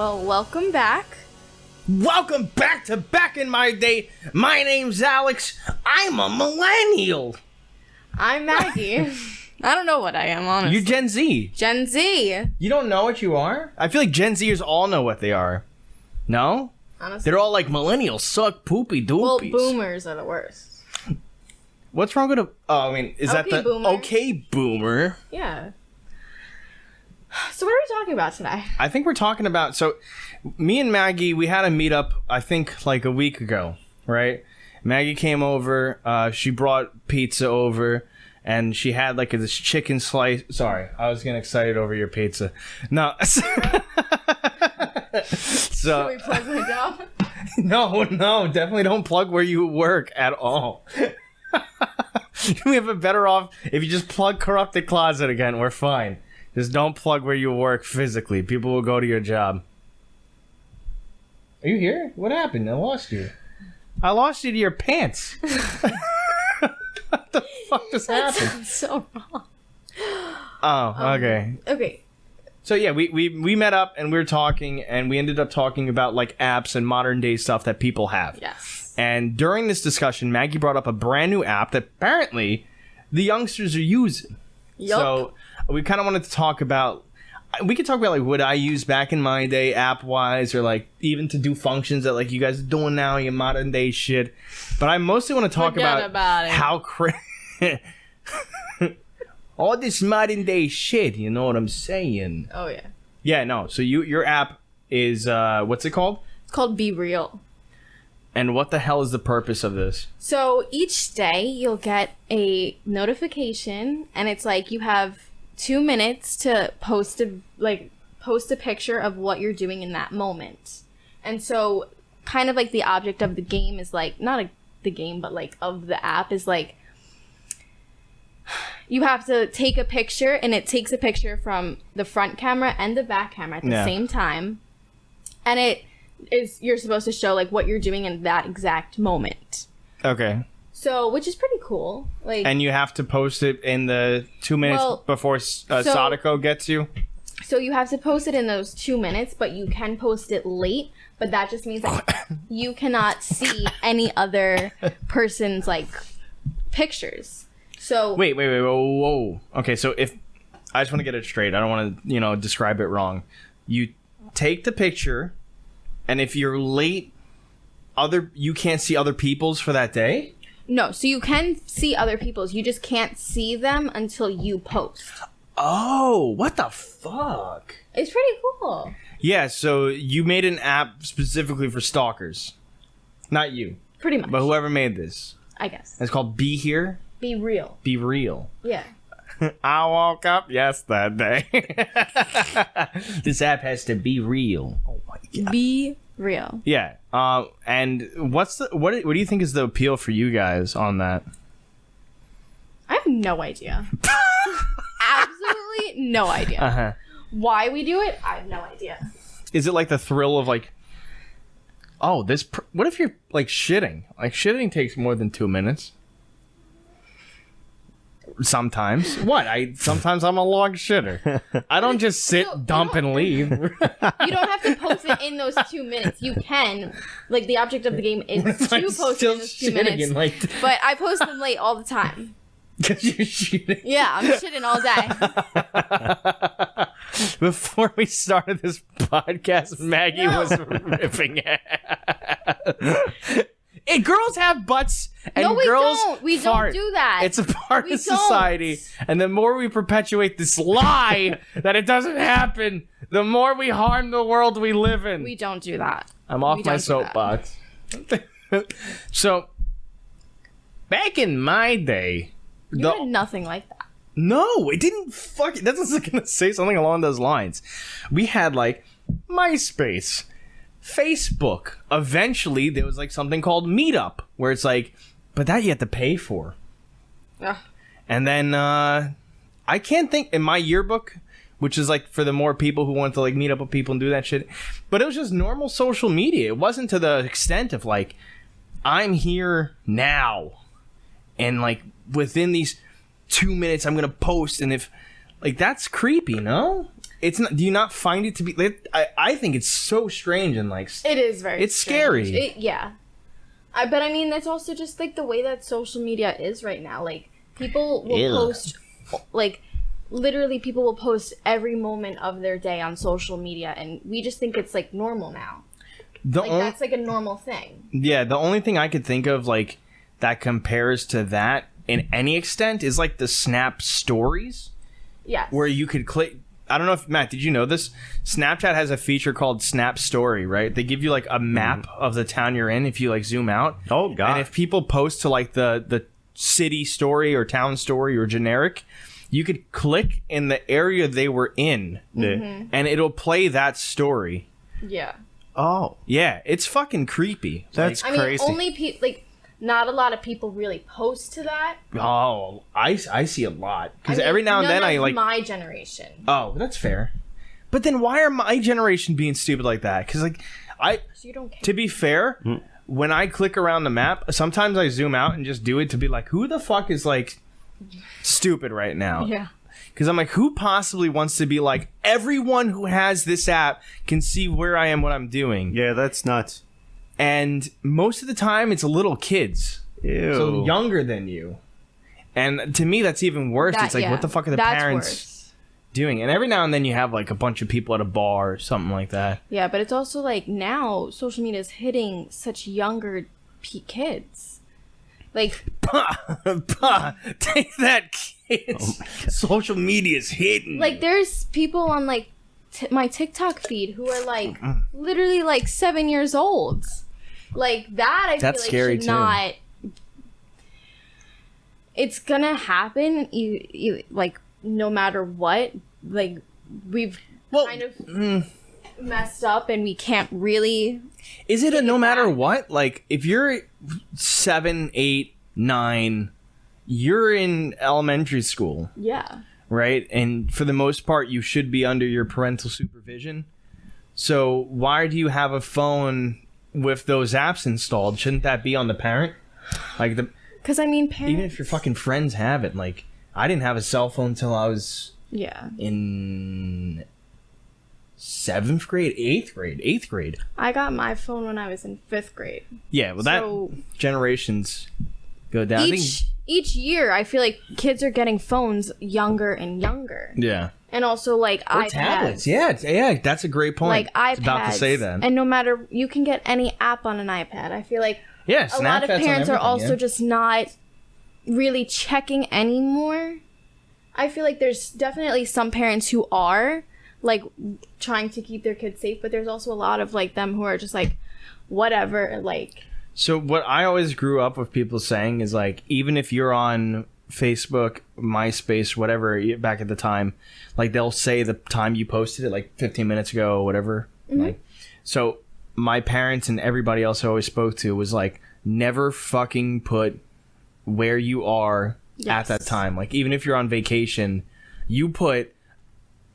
Well, welcome back. Welcome back to Back in My Day. My name's Alex. I'm a millennial. I'm Maggie. I don't know what I am, honestly. You're Gen Z. Gen Z. You don't know what you are? I feel like Gen Zers all know what they are. No? Honestly. They're all like, millennials suck poopy doopies. Well, boomers are the worst. What's wrong with a... Oh, I mean, is that the... boomer. Okay, boomer. Yeah. So what are we talking about today? I think we're talking about... So, me and Maggie, we had a meetup, I think, like a week ago, right? Maggie came over. She brought pizza over. And she had like this chicken slice. Sorry, I was getting excited over your pizza. No. So, Should we plug my job? No, definitely don't plug where you work at all. We have a better off if you just plug Corrupted Closet again. We're fine. Just don't plug where you work physically. People will go to your job. Are you here? What happened? I lost you. I lost you to your pants. What the fuck just happened? So wrong. Oh, okay. Okay. So yeah, we met up and we were talking, and we ended up talking about like apps and modern day stuff that people have. Yes. And during this discussion, Maggie brought up a brand new app that apparently the youngsters are using. Yup. So we kind of wanted to talk about. We could talk about like what I used back in my day, app wise, or like even to do functions that like you guys are doing now, your modern day shit. But I mostly want to talk about it. how all this modern day shit. You know what I'm saying? Oh yeah. Yeah, no. So your app is what's it called? It's called Be Real. And what the hell is the purpose of this? So each day you'll get a notification, and it's like you have 2 minutes to post a picture of what you're doing in that moment. And so kind of like the object of the game is like the game, but like of the app is like you have to take a picture, and it takes a picture from the front camera and the back camera at the same time. And you're supposed to show like what you're doing in that exact moment. Okay. So, which is pretty cool. Like, and you have to post it in the 2 minutes before Sadako gets you? So you have to post it in those 2 minutes, but you can post it late. But that just means that you cannot see any other person's, like, pictures. So... Wait, whoa. Okay, so if... I just want to get it straight. I don't want to, describe it wrong. You take the picture, and if you're late, you can't see other people's for that day? No, so you can see other people's. You just can't see them until you post. Oh, what the fuck? It's pretty cool. Yeah, so you made an app specifically for stalkers. Not you. Pretty much. But whoever made this. I guess. It's called Be Here? Be Real. Be Real. Yeah. I woke up yesterday. This app has to be real. Oh my god. Be Real. Yeah. And what do you think is the appeal for you guys on that? I have no idea. Absolutely no idea. Uh-huh. Why we do it, I have no idea. Is it like the thrill of like, oh, what if you're like shitting? Like shitting takes more than 2 minutes. Sometimes. Sometimes I'm a log shitter. I don't just sit, dump, and leave. You don't have to post it in those 2 minutes. You can. Like, the object of the game is to post it in those 2 minutes. But I post them late all the time. Because you're shitting? Yeah, I'm shitting all day. Before we started this podcast, Maggie was ripping ass. Hey, girls have butts, and no, we girls don't. We fart. don't do that. It's a part of society, and the more we perpetuate this lie that it doesn't happen, the more we harm the world we live in. We don't do that. I'm off my soapbox. So, back in my day, you had nothing like that. No, it didn't. That's gonna say something along those lines. We had like MySpace. Facebook. Eventually, there was like something called Meetup, where it's like, but that you have to pay for. Ugh. And then I can't think in my yearbook, which is like for the more people who want to like meet up with people and do that shit. But it was just normal social media. It wasn't to the extent of like, I'm here now, and like within these 2 minutes I'm gonna post, and if like that's creepy, no? it's not. Do you not find it to be? I think it's so strange and like it is very. It's strange. scary. Yeah, but I mean that's also just like the way that social media is right now. Like people will post, like literally people will post every moment of their day on social media, and we just think it's like normal now. That's like a normal thing. Yeah, the only thing I could think of like that compares to that in any extent is like the Snap Stories. Yes. Where you could click. I don't know if Matt, did you know this? Snapchat has a feature called Snap Story, right? They give you like a map of the town you're in if you like zoom out. Oh god. And if people post to like the city story or town story or generic, you could click in the area they were in, and it'll play that story. Yeah. Oh. Yeah, it's fucking creepy. That's I mean, crazy. only like not a lot of people really post to that. Oh, I see a lot because I mean, every now and then none I of like my generation. Oh, that's fair. But then why are my generation being stupid like that? Because like So you don't care. to be fair, when I click around the map, sometimes I zoom out and just do it to be like, who the fuck is like stupid right now? Yeah. Because I'm like, who possibly wants to be like, everyone who has this app can see where I am, what I'm doing. Yeah, that's nuts. And most of the time, it's little kids. Ew. So younger than you. And to me, that's even worse. It's like, what the fuck are the parents doing? And every now and then you have like a bunch of people at a bar or something like that. Yeah, but it's also like now social media is hitting such younger kids. Like, take that, kids. Social media's hidden. like there's people on like my TikTok feed who are like literally like 7 years old. Like that, I That's feel like scary should too. not. It's gonna happen. You like no matter what. Like we've kind of messed up, and we can't really. Is it a no matter what? Like, if you're 7, 8, 9, you're in elementary school, Yeah. right? And for the most part, you should be under your parental supervision. So why do you have a phone with those apps installed? Shouldn't that be on the parent? Like, Because I mean, parents. even if your fucking friends have it. Like, I didn't have a cell phone until I was Yeah. in 7th grade, 8th grade. I got my phone when I was in 5th grade. Yeah, well, So- that generations go down. I think, Each year, I feel like kids are getting phones younger and younger, yeah. and also like Or iPads. tablets. Yeah, that's a great point. Like iPads. I was about to say that. And no matter, you can get any app on an iPad. I feel like Yeah, a lot of Snapchat's on parents are everything, also yeah. just not really checking anymore. I feel like there's definitely some parents who are like trying to keep their kids safe, but there's also a lot of like them who are just like whatever, like. So what I always grew up with people saying is like, even if you're on Facebook, MySpace, whatever, back at the time, like they'll say the time you posted it, like 15 minutes ago or whatever. Like, so my parents and everybody else I always spoke to was like, never fucking put where you are at that time. Like, even if you're on vacation, you put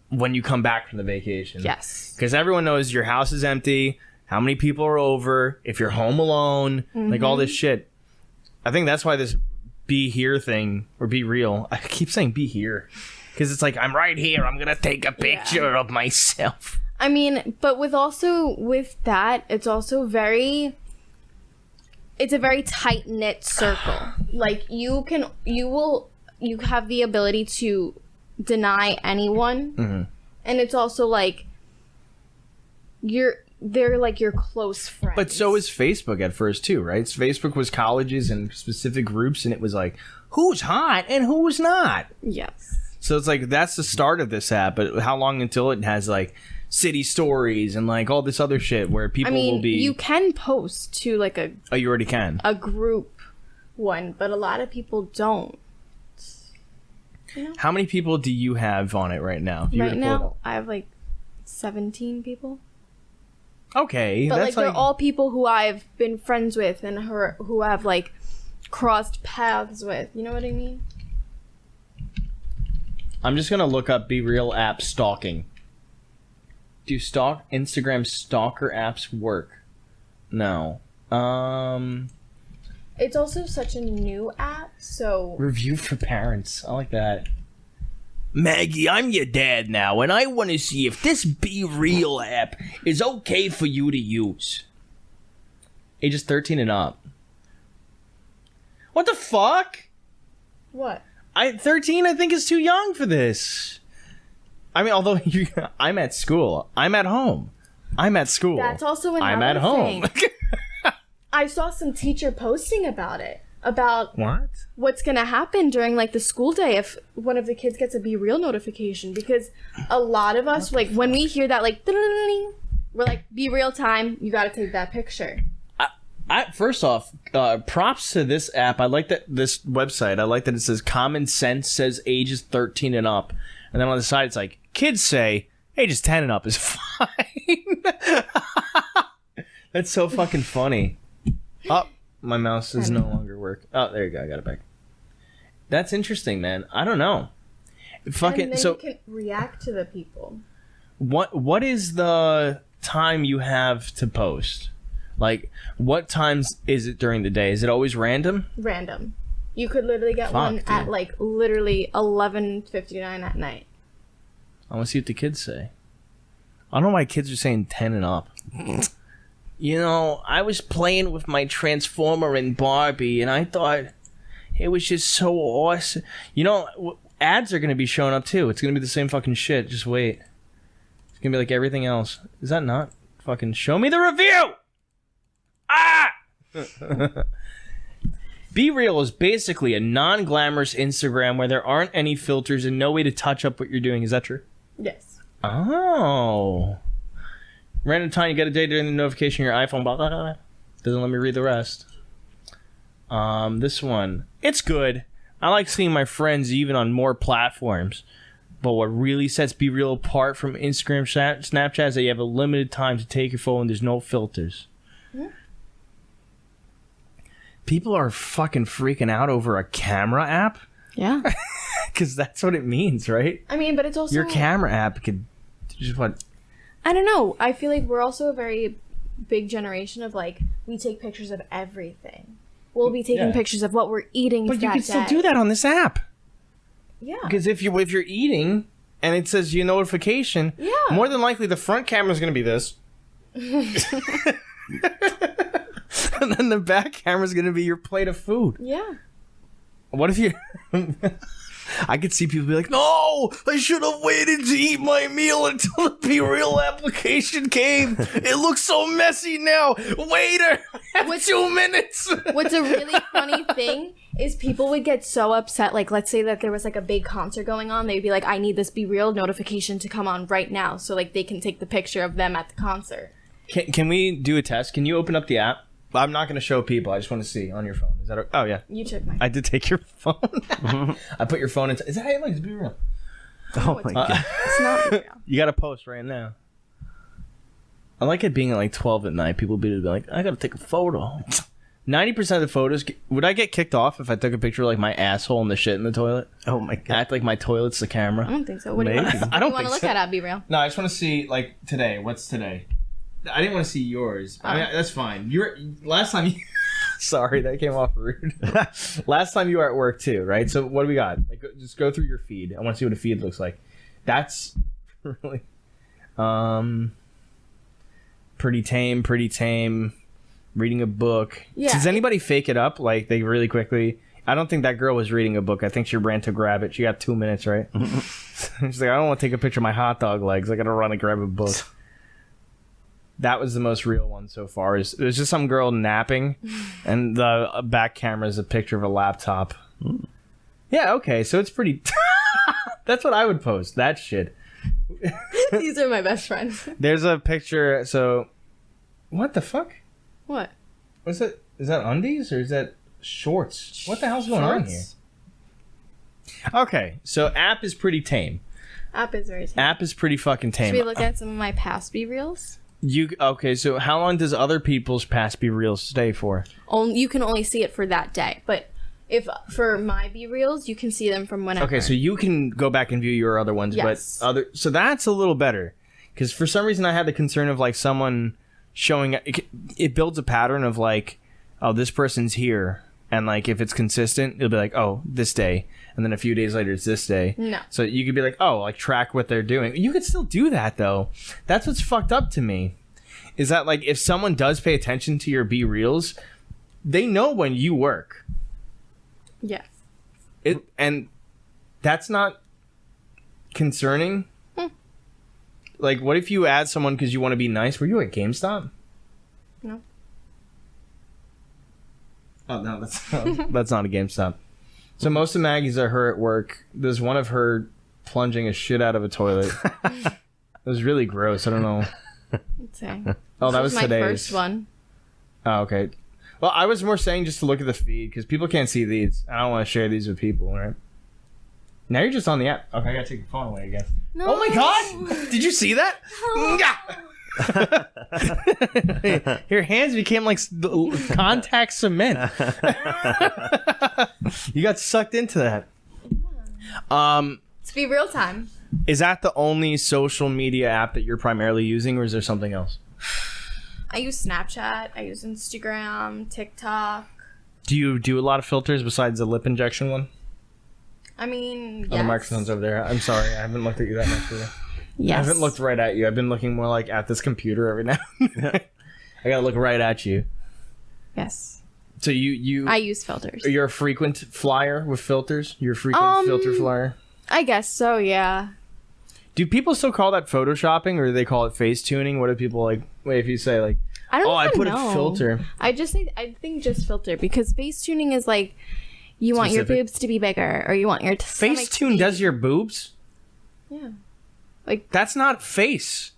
when you come back from the vacation. Yes. Because everyone knows your house is empty, how many people are over, if you're home alone, like all this shit. I think that's why this be here thing, or be real, I keep saying be here. Because it's like, I'm right here, I'm going to take a picture of myself. I mean, but with that, it's also it's a very tight knit circle. Like you have the ability to deny anyone, and it's also like they're like your close friends. But so is Facebook at first too, right? So Facebook was colleges and specific groups, and it was like, who's hot and who's not? Yes. So it's like, that's the start of this app, but how long until it has like city stories and like all this other shit where people will be... you can post to like Oh, you already can. a group one, but a lot of people don't. How many people do you have on it right now? If you were Right to pull it now, up. I have like 17 people. Okay, But that's like they're all people who I've been friends with and who I've like crossed paths with. You know what I mean? I'm just gonna look up Be Real app stalking. Do Instagram stalker apps work? No. It's also such a new app, so Review for parents. I like that. Maggie, I'm your dad now, and I want to see if this Be Real app is okay for you to use. Ages 13 and up. What the fuck? What? 13 I think is too young for this. I mean, although I'm at school. I'm at home. I'm at school. That's also another I'm at home. thing. I saw some teacher posting about it. About what's going to happen during like the school day if one of the kids gets a Be Real notification, because a lot of us, like when we hear that, like we're like, Be Real time, you got to take that picture. First off, props to this app. I like that this website. I like that it says common sense says ages 13 and up, and then on the side it's like kids say ages 10 and up is fine. That's so fucking funny. Oh, my mouse is no longer working. Oh, there you go. I got it back. That's interesting, man. I don't know. Fucking and then so you can react to the people. What is the time you have to post? Like, what times is it during the day? Is it always random? Random. You could literally get one dude. at like literally 11:59 at night. I want to see what the kids say. I don't know why kids are saying 10 and up. You know, I was playing with my Transformer and Barbie, and I thought it was just so awesome. You know, ads are going to be showing up, too. It's going to be the same fucking shit. Just wait. It's going to be like everything else. Is that not? Fucking show me the review! Ah! Be Real is basically a non-glamorous Instagram where there aren't any filters and no way to touch up what you're doing. Is that true? Yes. Oh. Random time you get a day during the notification on your iPhone. Blah, blah, blah. Doesn't let me read the rest. This one. It's good. I like seeing my friends even on more platforms. But what really sets Be Real apart from Instagram, Snapchat is that you have a limited time to take your phone and there's no filters. Mm-hmm. People are fucking freaking out over a camera app. Yeah. Because that's what it means, right? I mean, but it's also... Your camera app could just what... I don't know. I feel like we're also a very big generation of like, we take pictures of everything. We'll be taking pictures of what we're eating. But you can still do that on this app. Yeah. Because if you're eating and it says your notification, more than likely the front camera is going to be this. And then the back camera is going to be your plate of food. Yeah. What if you... I could see people be like, no, I should have waited to eat my meal until the Be Real application came. It looks so messy now. Waiter, I have 2 minutes. What's a really funny thing is people would get so upset. Like, let's say that there was like a big concert going on. They'd be like, I need this Be Real notification to come on right now. So like they can take the picture of them at the concert. Can we do a test? Can you open up the app? I'm not going to show people. I just want to see on your phone. Is that? Oh yeah. You took mine. I did take your phone. I put your phone into. Is that how you like to Be Real? Oh my god. It's not Be Real. You got to post right now. I like it being at like 12 at night. People be like, I got to take a photo. 90% of the photos. Would I get kicked off if I took a picture of like my asshole and the shit in the toilet? Oh my god. Act like my toilet's the camera. I don't think so. What do you want? I don't want to look so. at Be Real. No, I just want to see like today. What's today? I didn't want to see yours. I mean, that's fine. Last time you... Sorry, that came off rude. Last time you were at work too, right? So what do we got? Like, just go through your feed. I want to see what a feed looks like. That's really pretty tame. Reading a book. Yeah. Does anybody fake it up? Like they really quickly... I don't think that girl was reading a book. I think she ran to grab it. She got 2 minutes, right? She's like, I don't want to take a picture of my hot dog legs. I got to run and grab a book. That was the most real one so far. It was just some girl napping, and the back camera is a picture of a laptop. Yeah, okay, so it's pretty... That's what I would post, that shit. These are my best friends. There's a picture, so... What the fuck? What? What's that? Is that undies, or is that shorts? What the hell's going on here? Okay, so app is pretty tame. App is very tame. App is pretty fucking tame. Should we look at some of my past Be Reals? Okay, so how long does other people's past Be Reals stay for? You can only see it for that day, but if for my Be Reals, you can see them from whenever. Okay, so you can go back and view your other ones, yes. But so that's a little better, because for some reason I had the concern of like someone showing it builds a pattern of like, oh, this person's here And like if it's consistent, it'll be like, oh, this day, and then a few days later it's this day. No. So you could be like, oh, like track what they're doing. You could still do that though. That's what's fucked up to me. Is that like if someone does pay attention to your Be Reels, they know when you work. Yes. And that's not concerning. Like, what if you add someone because you want to be nice? Were you at GameStop? No. Oh, no, that's not a GameStop. So most of Maggie's are her at work. There's one of her plunging a shit out of a toilet. It was really gross. I don't know. Let's see. Oh, that was my today's. first one. Oh, okay. Well, I was more saying just to look at the feed because people can't see these. I don't want to share these with people, right? Now you're just on the app. Okay, I gotta take the phone away again. No. Oh my god! Did you see that? Your hands became like contact cement. You got sucked into that. Let's be real time. Is that the only social media app that you're primarily using, or is there something else? I use Snapchat. I use Instagram, TikTok. Do you do a lot of filters besides the lip injection one? I mean, yes. Oh, the microphone's over there. I'm sorry. I haven't looked at you that much today. Yes. I haven't looked right at you. I've been looking more like at this computer every now and then. I gotta look right at you. Yes. So you I use filters. You're a frequent flyer with filters? You're a frequent filter flyer? I guess so, yeah. Do people still call that photoshopping, or do they call it face tuning? What do people like? Wait, if you say like, I don't I put know. a filter. I think just filter, because face tuning is like you want your Specific. boobs to be bigger, or you want your Face tune does your boobs? Yeah. Like That's not face.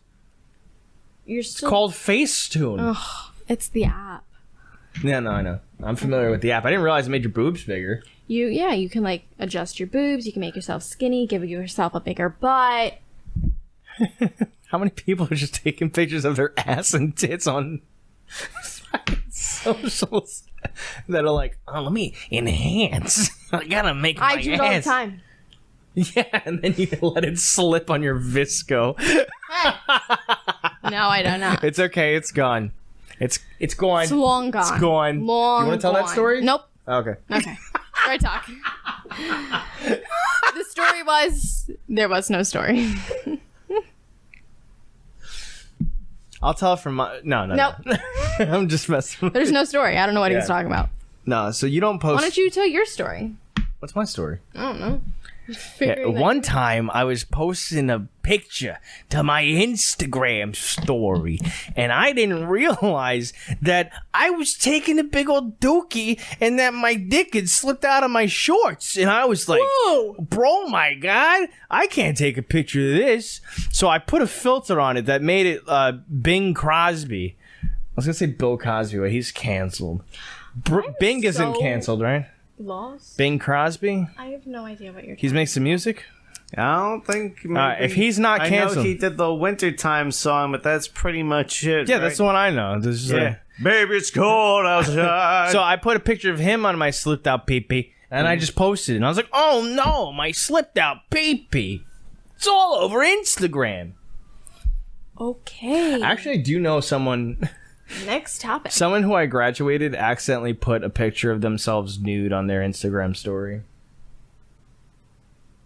you're It's still called face tune. Ugh, it's the app. Yeah, no, I know. I'm familiar with the app. I didn't realize it made your boobs bigger. You can like adjust your boobs, you can make yourself skinny, give yourself a bigger butt. How many people are just taking pictures of their ass and tits on socials that are like, oh, let me enhance. I gotta make my I do it all the ass. time. Yeah, and then you let it slip on your Visco. No, I don't know. It's okay. It's gone. It's gone. It's long gone. It's gone. Long You want to tell that gone. story? Nope. Okay. Okay. Story talk. The story was there was no story. I'll tell it from my... No. Nope. I'm just messing with There's you. no story. I don't know what Yeah. he's talking about. No, so you don't post... Why don't you tell your story? What's my story? I don't know. Yeah, Figuring that- one time I was posting a picture to my Instagram story, and I didn't realize that I was taking a big old dookie and that my dick had slipped out of my shorts. And I was like, Whoa! bro, my God, I can't take a picture of this. So I put a filter on it that made it Bing Crosby. I was going to say Bill Cosby, but he's canceled. Bing isn't so- canceled, right? Lost? Bing Crosby? I have no idea what you're He's talking makes some music? I don't think. Maybe, if he's not I canceled. know he did the wintertime song, but that's pretty much it. Yeah, right? that's the one I know. This is Yeah. Baby, it's cold outside. so I put a picture of him on my slipped out pee-pee, and I just posted it. And I was like, oh no, my slipped out pee-pee. It's all over Instagram. Okay. Actually, I do know someone Next topic. who I graduated accidentally put a picture of themselves nude on their Instagram story.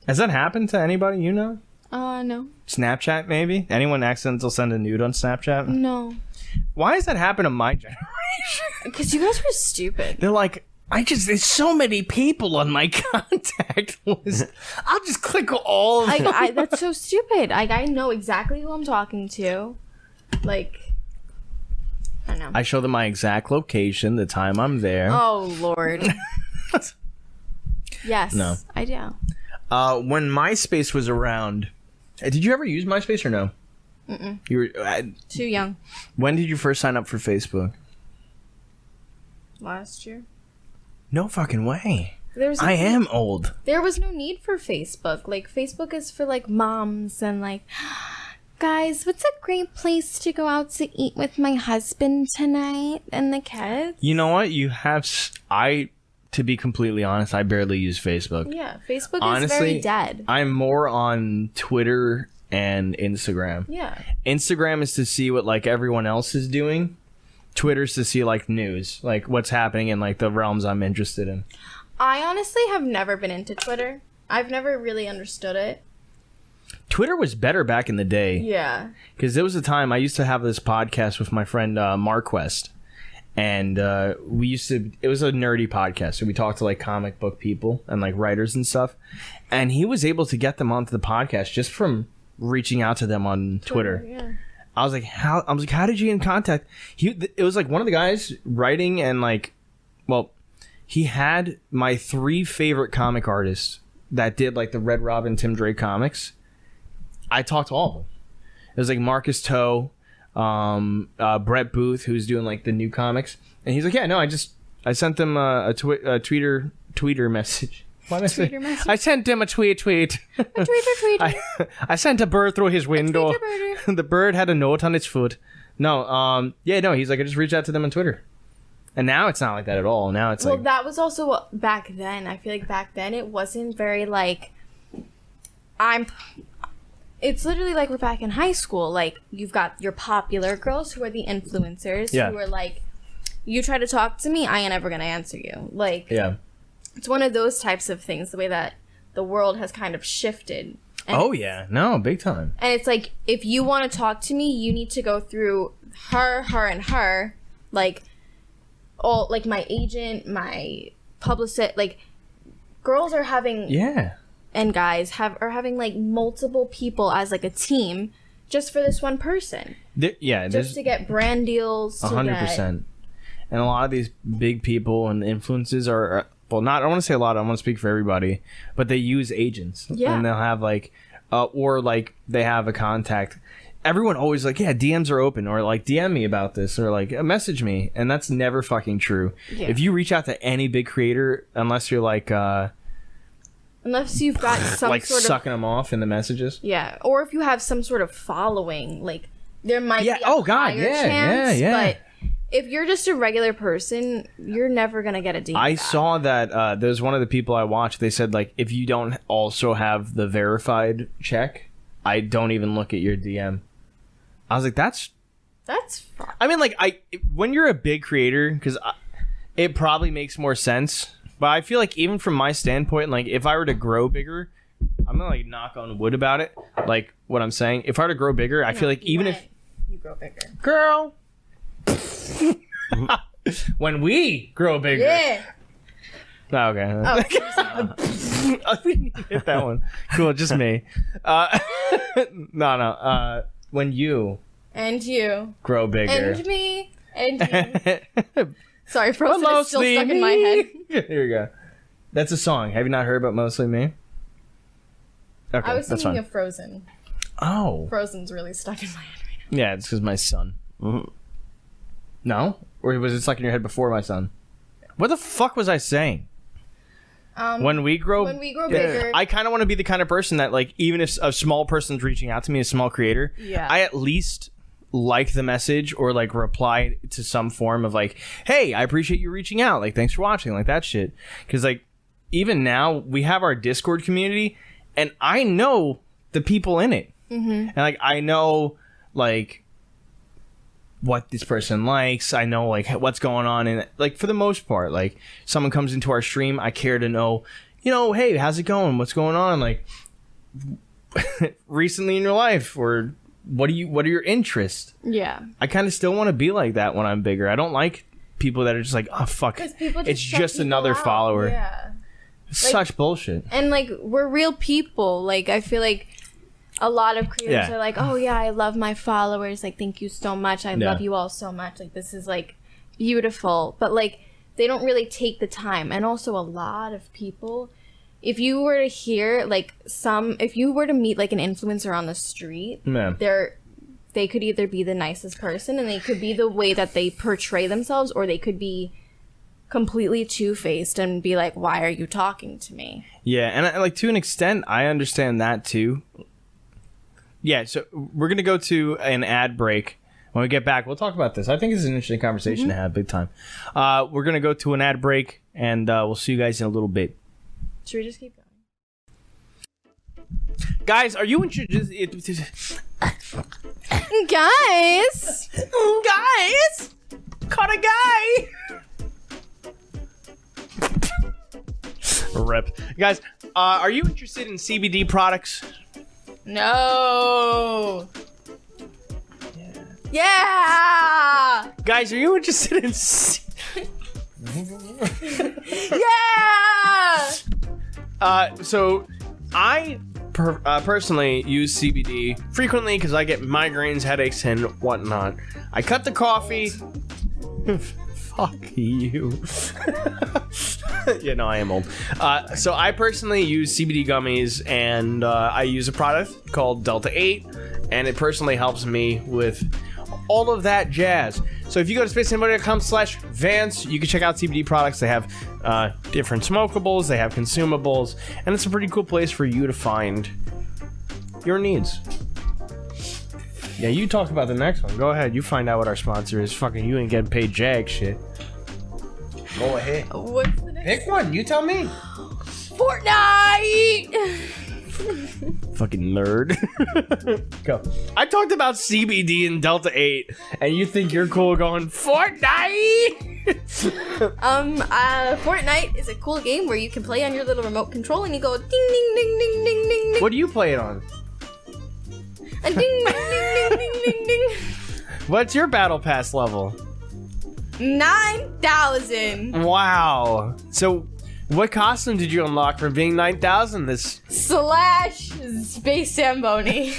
Has that happened to anybody you know? No. Snapchat, maybe? Anyone accidental send a nude on Snapchat? No. Why does that happen to my generation? Because you guys were stupid. They're like, there's so many people on my contact list. I'll just click all of them. That's so stupid. I know exactly who I'm talking to. Like, I don't know. I show them my exact location, the time I'm there. Oh, Lord. Yes. No. I do. When MySpace was around, did you ever use MySpace or no? Mm-mm. You were, Too young. when did you first sign up for Facebook? Last year. No fucking way. There am old. There was no need for Facebook. Like, Facebook is for, like, moms and, like, guys, what's a great place to go out to eat with my husband tonight and the kids? You know what? To be completely honest, I barely use Facebook. Yeah, Facebook Honestly, is very dead. I'm more on Twitter and Instagram. Yeah. Instagram is to see what like everyone else is doing, Twitter's to see like news, like what's happening in like the realms I'm interested in. I honestly have never been into Twitter. I've never really understood it. Twitter was better back in the day. Yeah. Because there was a time I used to have this podcast with my friend Marquest. And it was a nerdy podcast. So we talked to like comic book people and like writers and stuff. And he was able to get them onto the podcast just from reaching out to them on Twitter. Yeah. I was like, how did you get in contact? It was like one of the guys writing and like, well, he had my 3 favorite comic artists that did like the Red Robin, Tim Drake comics. I talked to all of them. It was like Marcus Toe, Brett Booth, who's doing like the new comics, and he's like, yeah, no, I sent them a tweeter message. What Tweeter message? I sent him a tweet. A tweeter. I sent a bird through his window. The bird had a note on its foot. No, he's like, I just reached out to them on Twitter. And now it's not like that at all. Now it's like... that was also back then. I feel like back then it wasn't very like... It's literally like we're back in high school. Like, you've got your popular girls who are the influencers who are like, you try to talk to me, I ain't ever gonna answer you. Like, yeah. It's one of those types of things, the way that the world has kind of shifted. And no, big time. And it's like, if you want to talk to me, you need to go through her, and her. Like, all, like, my agent, my publicist, like, girls are having... Yeah. And guys are having like multiple people as like a team just for this one person. Just to get brand deals. 100%. And a lot of these big people and influences are I don't want to say a lot. I want to speak for everybody, but they use agents. Yeah. And they'll have like, or like they have a contact. Everyone always like, yeah, DMs are open, or like DM me about this, or like message me, and that's never fucking true. Yeah. If you reach out to any big creator, unless you're like. Unless you've got some like sort of... sucking them off in the messages. Yeah, or if you have some sort of following, like there might be a higher chance. But if you're just a regular person, you're never gonna get a DM. I saw that there's one of the people I watched. They said like, if you don't also have the verified check, I don't even look at your DM. I was like, that's fine. I mean, like when you're a big creator, because it probably makes more sense. But I feel like even from my standpoint, like if I were to grow bigger, I'm gonna like knock on wood about it. Like what I'm saying, if I were to grow bigger, I feel like even if you grow bigger, girl, when we grow bigger, yeah. Oh, okay. Oh, we didn't hit that one. Cool, just me. No. When you grow bigger, and me, and you. Sorry, Frozen is still stuck in my head. Here we go. That's a song. Have you not heard about Mostly Me? Okay, I was thinking of Frozen. Oh. Frozen's really stuck in my head right now. Yeah, it's because my son. Mm-hmm. No? Or was it stuck in your head before my son? What the fuck was I saying? When we grow bigger. I kind of want to be the kind of person that, like, even if a small person's reaching out to me, a small creator, I at least... like the message or like reply to some form of like, hey, I appreciate you reaching out, like thanks for watching, like that shit. Because like even now we have our Discord community and I know the people in it. And like I know like what this person likes, I know like what's going on, and like for the most part, like someone comes into our stream, I care to know, hey, how's it going, what's going on, like recently in your life, or what are your interests? Yeah. I kind of still want to be like that when I'm bigger. I don't like people that are just like, oh fuck, it's just another follower. Yeah. Such bullshit. And like we're real people. Like I feel like a lot of creators are like, oh yeah, I love my followers. Like thank you so much. I love you all so much. Like this is like beautiful. But like they don't really take the time. And also a lot of people, if you were to hear like if you were to meet like an influencer on the street, they could either be the nicest person and they could be the way that they portray themselves, or they could be completely two-faced and be like, why are you talking to me? Yeah, and like to an extent, I understand that too. Yeah, so we're going to go to an ad break. When we get back, we'll talk about this. I think this is an interesting conversation to have, big time. We're going to go to an ad break, and we'll see you guys in a little bit. Should we just keep going? Guys, are you interested? Guys! Caught a guy. Rip. Guys, are you interested in CBD products? No. Yeah. Guys, are you interested in Yeah. So I personally use CBD frequently because I get migraines, headaches, and whatnot. I cut the coffee. Fuck you. Yeah, no, I am old. So I personally use CBD gummies, and I use a product called Delta 8, and it personally helps me with all of that jazz. So if you go to SPACEZAMBONIE.com/Vance, you can check out CBD products. They have different smokables, they have consumables, and it's a pretty cool place for you to find your needs. Yeah, you talk about the next one. Go ahead, you find out what our sponsor is. Fucking you ain't getting paid jack shit. Go ahead. What's the next? Pick one, you tell me. Fortnite. Fucking nerd. Go. I talked about CBD and Delta 8, and you think you're cool going Fortnite? Fortnite is a cool game where you can play on your little remote control and you go ding ding ding ding ding ding ding. What do you play it on? And ding ding ding ding ding ding ding. What's your battle pass level? 9,000. Wow. So, what costume did you unlock for being 9,000? This / SPACEZAMBONIE.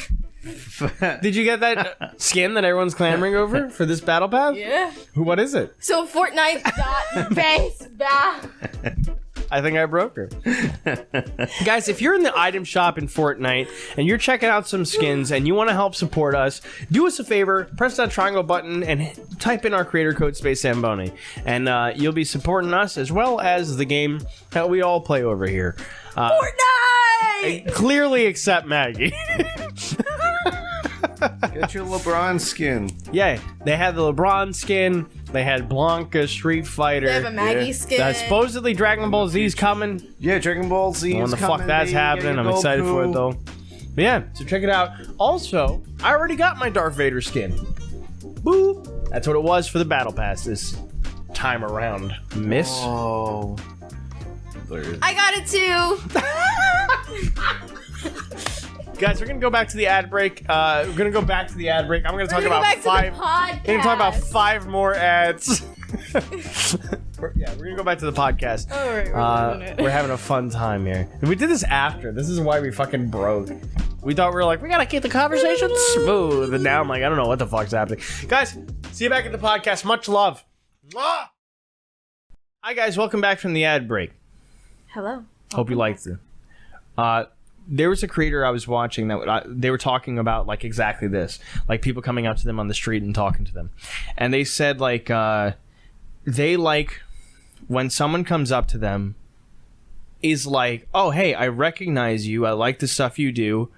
Did you get that skin that everyone's clamoring over for this battle pass? Yeah. What is it? So Fortnite.base. I think I broke her. Guys, if you're in the item shop in Fortnite and you're checking out some skins and you want to help support us, do us a favor, press that triangle button and type in our creator code SPACEZAMBONIE, and you'll be supporting us as well as the game that we all play over here. Fortnite! Clearly except Maggie. Get your LeBron skin. Yeah, they had the LeBron skin. They had Blanca Street Fighter. They have a Maggie skin. Supposedly Dragon Ball Z's coming. Yeah, Dragon Ball Z. When the fuck that's happening, I'm excited for it though. But yeah, so check it out. Also, I already got my Darth Vader skin. Boo! That's what it was for the battle pass this time around, miss. Oh. I got it too. Guys, we're gonna go back to the ad break. I'm gonna talk about five more ads. We're gonna go back to the podcast. All right, we're having a fun time here. We did this after. This is why we fucking broke. We thought we were like, we gotta keep the conversation smooth, and now I'm like, I don't know what the fuck's happening. Guys, see you back at the podcast. Much love. Mwah! Hi guys, welcome back from the ad break. Hello. Hope you liked it. There was a creator I was watching that they were talking about like exactly this, like people coming up to them on the street and talking to them, and they said like they like when someone comes up to them is like, oh hey, I recognize you, I like the stuff you do,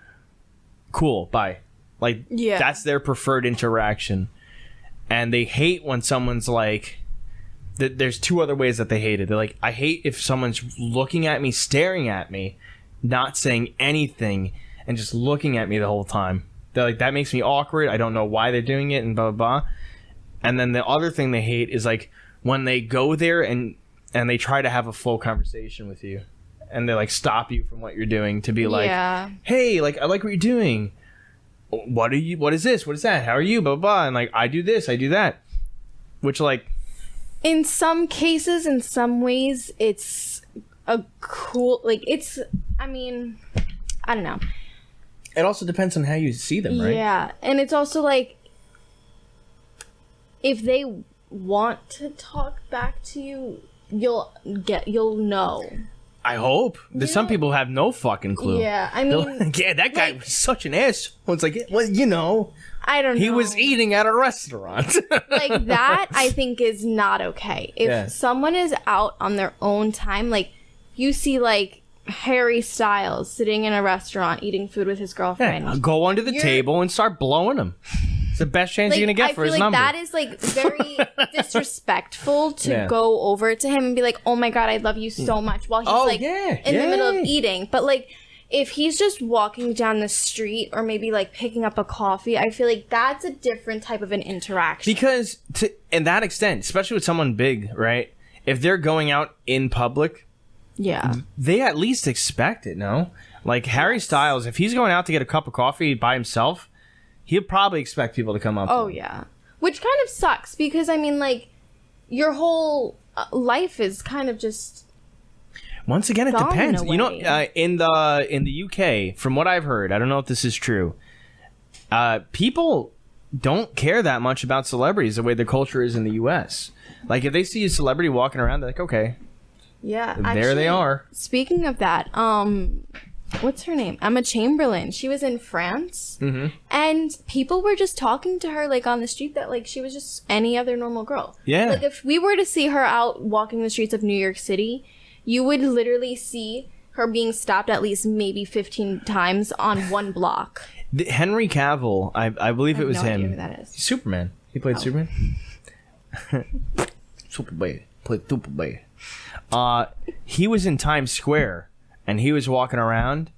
cool, bye. Like that's their preferred interaction, and they hate when someone's like. There's two other ways that they hate it. They're like, I hate if someone's looking at me, staring at me, not saying anything, and just looking at me the whole time. They're like, that makes me awkward. I don't know why they're doing it, and blah, blah, blah. And then the other thing they hate is like when they go there and they try to have a full conversation with you, and they like stop you from what you're doing to be like, hey, like I like what you're doing. What is this? What is that? How are you? Blah, blah, blah. And like, I do this, I do that. Which like, in some cases, in some ways, it's a cool, like, it's, I mean, I don't know. It also depends on how you see them, right? Yeah, and it's also like, if they want to talk back to you, you'll know. I hope. There's some people who have no fucking clue. Yeah, I mean... Like, yeah, that guy was such an ass. It's like, well, you know... I don't know. He was eating at a restaurant. Like, that, I think, is not okay. If someone is out on their own time, like, you see, like, Harry Styles sitting in a restaurant eating food with his girlfriend. Yeah, go under the table and start blowing him. It's the best chance like, you're going to get for his number. I feel like that is, like, very disrespectful to go over to him and be like, oh my God, I love you so much, while he's, in the middle of eating. But, like, if he's just walking down the street or maybe like picking up a coffee, I feel like that's a different type of an interaction. Because in that extent, especially with someone big, right? If they're going out in public, yeah, they at least expect it, no? Like Harry Styles, if he's going out to get a cup of coffee by himself, he'll probably expect people to come up to him. Yeah. Which kind of sucks because, I mean, like, your whole life is kind of just... Once again, it depends. Away. You know, in the UK, from what I've heard, I don't know if this is true, people don't care that much about celebrities the way the culture is in the US. Like, if they see a celebrity walking around, they're like, okay. Yeah. There actually, they are. Speaking of that, what's her name? Emma Chamberlain. She was in France, and people were just talking to her like on the street that like she was just any other normal girl. Yeah. Like if we were to see her out walking the streets of New York City, you would literally see her being stopped at least maybe 15 times on one block. Henry Cavill, I believe it was no him. idea who that is. Superman. He played Superman. Superman. Played Superman. He was in Times Square. And he was walking around,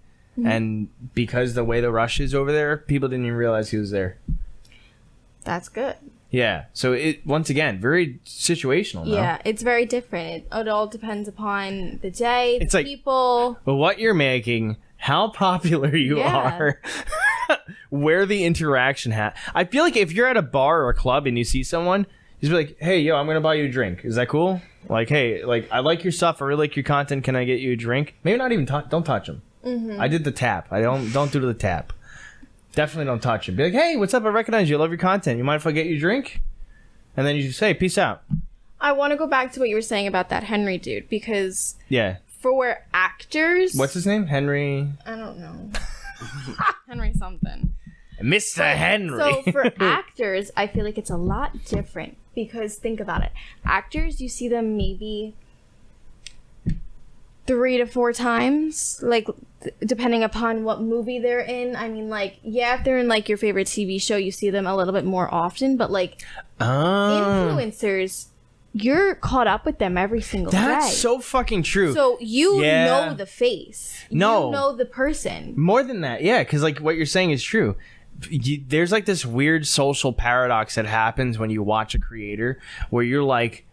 and because the way the rush is over there, people didn't even realize he was there. That's good. Yeah. So it once again very situational. No? Yeah, it's very different. It all depends upon the day, It's the like- people. But what you're making, how popular you Yeah. are, where the interaction I feel like if you're at a bar or a club and you see someone, just be like, "Hey, yo, I'm gonna buy you a drink. Is that cool?" Like, "Hey, like I like your stuff. I really like your content. Can I get you a drink?" Maybe not even don't touch them. I did the tap. I don't do the tap. Definitely don't touch him. Be like, "Hey, what's up? I recognize you. I love your content. You mind if I get you a drink?" And then you say, "Peace out." I want to go back to what you were saying about that Henry dude because Yeah. for actors, What's his name? Henry. I don't know, Henry something. Mr. Henry. So for actors, I feel like it's a lot different because think about it. Actors, you see them maybe 3 to 4 times, like depending upon what movie they're in. I mean, like, yeah, if they're in like your favorite TV show, you see them a little bit more often, but like influencers, you're caught up with them every single day. That's so fucking true. So you Yeah. know the face. No. You know the person. More than that, yeah, because like what you're saying is true. There's like this weird social paradox that happens when you watch a creator where you're like,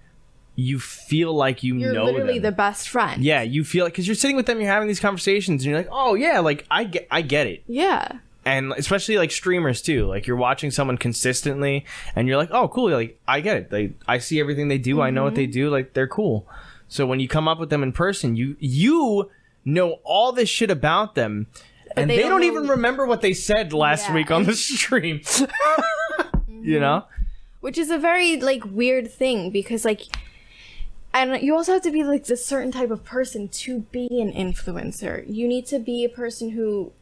you feel like You're know literally them. the best friend. Yeah, you feel like because you're sitting with them, you're having these conversations, and you're like, oh yeah, like I get it. Yeah. And especially like streamers too, like you're watching someone consistently, and you're like, oh cool, like I get it. Like I see everything they do, I know what they do, like they're cool. So when you come up with them in person, you know all this shit about them. And they don't even remember what they said last week on the stream. You know? Which is a very, like, weird thing because, like, I don't know, you also have to be, like, a certain type of person to be an influencer. You need to be a person who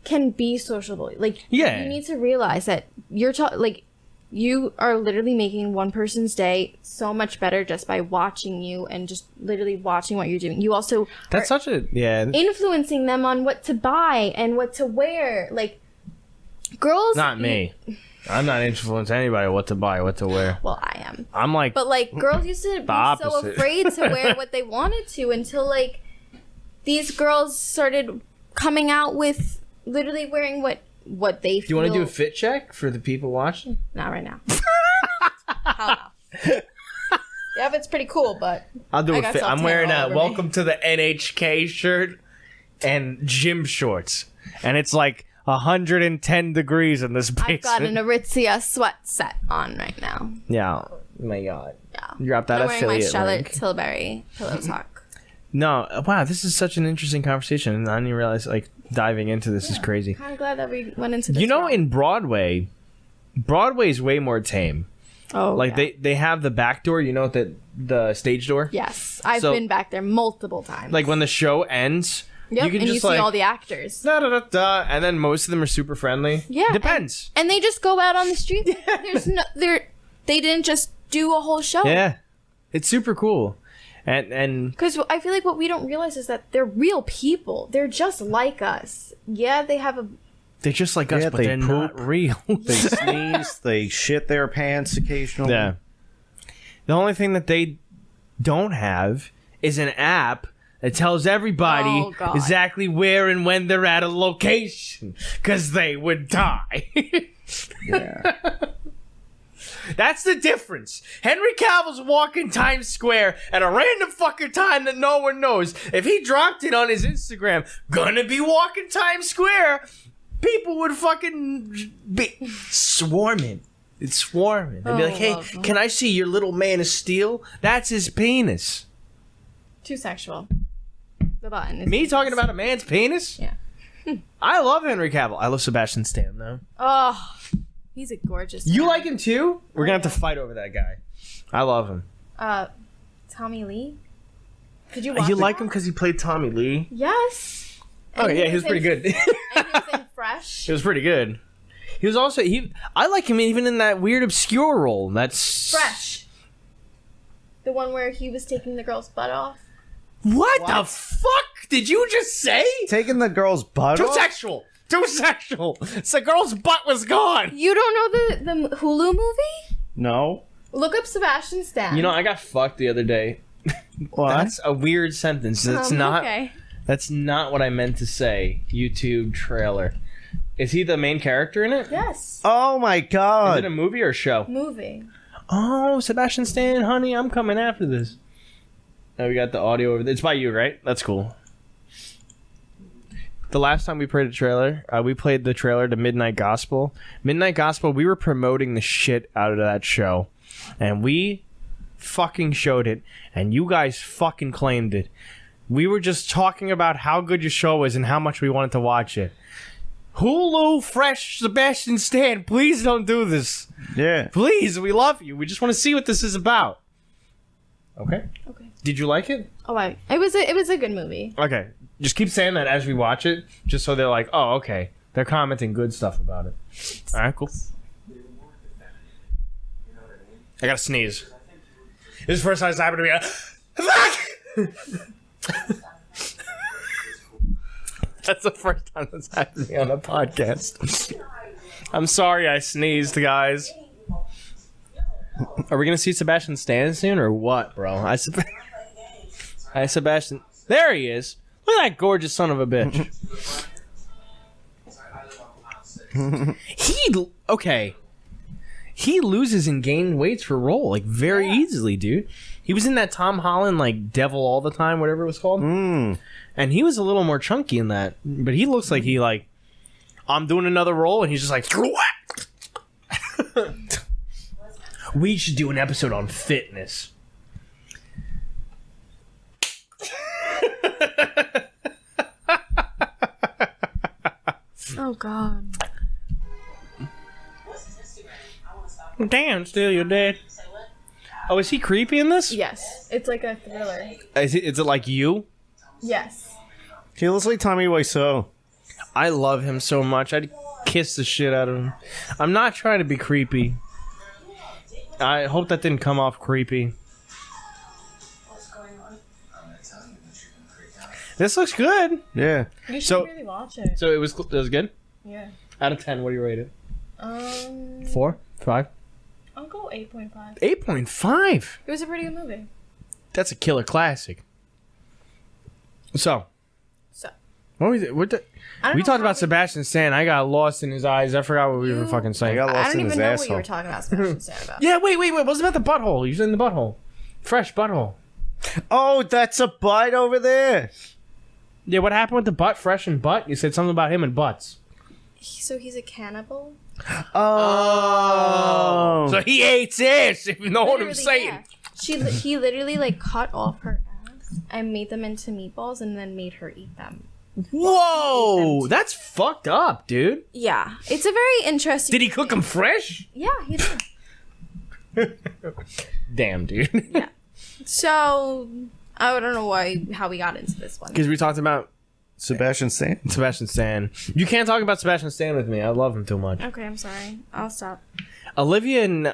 can be sociable. Like, Yeah. you need to realize that you are literally making one person's day so much better just by watching you and just literally watching what you're doing. You also That's are such a influencing them on what to buy and what to wear. Like, girls... Not me. I'm not influencing anybody what to buy, what to wear. Well, I am. I'm like, But, like, girls used to be so opposite. afraid to wear what they wanted to until, like, these girls started coming out with literally wearing what they feel. do you want to do a fit check for the people watching? Not right now. Hell no. The outfit's pretty cool, but I'll do I a got fit. I'm self-tan wearing all a over me. welcome to the NHK shirt and gym shorts. And it's like 110 degrees in this basement. I've got an Aritzia sweat set on right now. Yeah. Oh my God. Yeah. Drop that I'm wearing my affiliate Charlotte link. Tilbury pillow talk. No, wow, this is such an interesting conversation. And I didn't even realize, like, diving into this is crazy. Kind of glad that we went into this. You know, route. in Broadway's way more tame. Oh, Like, yeah. they have the back door, you know, the stage door? Yes, I've So- been back there multiple times. Like, when the show ends, yep, you can and just, you see like, all the actors. da da da da, and then most of them are super friendly. Yeah, Depends. And they just go out on the street. There's no, they didn't just do a whole show. Yeah. It's super cool. And Because I feel like what we don't realize is that they're real people. They're just like us. Yeah, they have a... they're just like us, Yeah, but they they're not poop. real. They sneeze, they shit their pants occasionally. Yeah. The only thing that they don't have is an app that tells everybody Oh, God. exactly where and when they're at a location, because they would die. Yeah. That's the difference. Henry Cavill's walking Times Square at a random fucking time that no one knows. If he dropped it on his Instagram, gonna be walking Times Square, people would fucking be swarming. It's swarming. They'd be like, hey, can I see your little man of steel? That's his penis. Too sexual. The button. Is Me talking about a man's penis? Yeah. I love Henry Cavill. I love Sebastian Stan, though. Oh, he's a gorgeous. You man. like him too? We're gonna have to fight over that guy. I love him. Tommy Lee. Did you watch? You that? like him because he played Tommy Lee? Yes. Oh And yeah, he was pretty good. And he was in Fresh. It was pretty good. He was also I like him even in that weird obscure role. That's Fresh. The one where he was taking the girl's butt off. What the fuck did you just say? Taking the girl's butt Too off? sexual. Too sexual. So the girl's butt was gone. You don't know the Hulu movie? No. Look up Sebastian Stan. You know, I got fucked the other day. What? That's a weird sentence. That's not. Okay. That's not what I meant to say. YouTube trailer. Is he the main character in it? Yes. Oh my Is god. it a movie or a show? Movie. Oh, Sebastian Stan, honey, I'm coming after this. Oh, we got the audio over there. It's by you, right? That's cool. The last time we played a trailer, we played the trailer to Midnight Gospel. Midnight Gospel, we were promoting the shit out of that show. And we fucking showed it. And you guys fucking claimed it. We were just talking about how good your show is and how much we wanted to watch it. Hulu, Fresh, Sebastian Stan, please don't do this. Yeah. Please, we love you. We just want to see what this is about. Okay. Okay. Did you like it? Oh, it was a good movie. Okay. Just keep saying that as we watch it, just so they're like, oh, okay. They're commenting good stuff about it. All right, cool. I gotta sneeze. This is the first time it's happened to me. That's the first time that's happened to me on a podcast. I'm sorry I sneezed, guys. Are we gonna see Sebastian Stan soon or what, bro? Hi, Sebastian. There he is. Look at that gorgeous son of a bitch. He loses and gains weights for role like very easily, dude. He was in that Tom Holland like Devil All the Time, whatever it was called. And he was a little more chunky in that, but he looks like he like, I'm doing another role, and he's just like, we should do an episode on fitness. Oh God. Damn, still you're dead. Oh, is he creepy in this? Yes, it's like a thriller. Is it like you? Yes. He looks like Tommy Wiseau. I love him so much. I'd kiss the shit out of him. I'm not trying to be creepy. I hope that didn't come off creepy. This looks good. Yeah. You should So- really watch it. So it was good? Yeah. Out of 10, what do you rate it? 4? 5? I'll go 8.5. 8.5? It was a pretty good movie. That's a killer classic. So, what was it? I don't We know talked how about Sebastian Stan. I got lost in his eyes. I forgot what we were fucking saying. I got I lost don't in even his know what you asshole. were talking about Sebastian Stan about. Yeah, wait. What was about the butthole? You said in the butthole. Fresh butthole. Oh, that's a butt over there. Yeah, what happened with the butt? Fresh and butt? You said something about him and butts. So he's a cannibal? Oh. So he ate ass, if you know what I'm Literally, saying. yeah. He literally like cut off her ass and made them into meatballs and then made her eat them. Whoa, that's fucked up, dude. Yeah, it's a very interesting. Did he cook them fresh? Yeah, he did. Damn, dude. Yeah. So I don't know how we got into this one. Because we talked about Sebastian Stan. Sebastian Stan. You can't talk about Sebastian Stan with me. I love him too much. Okay, I'm sorry. I'll stop. Olivia and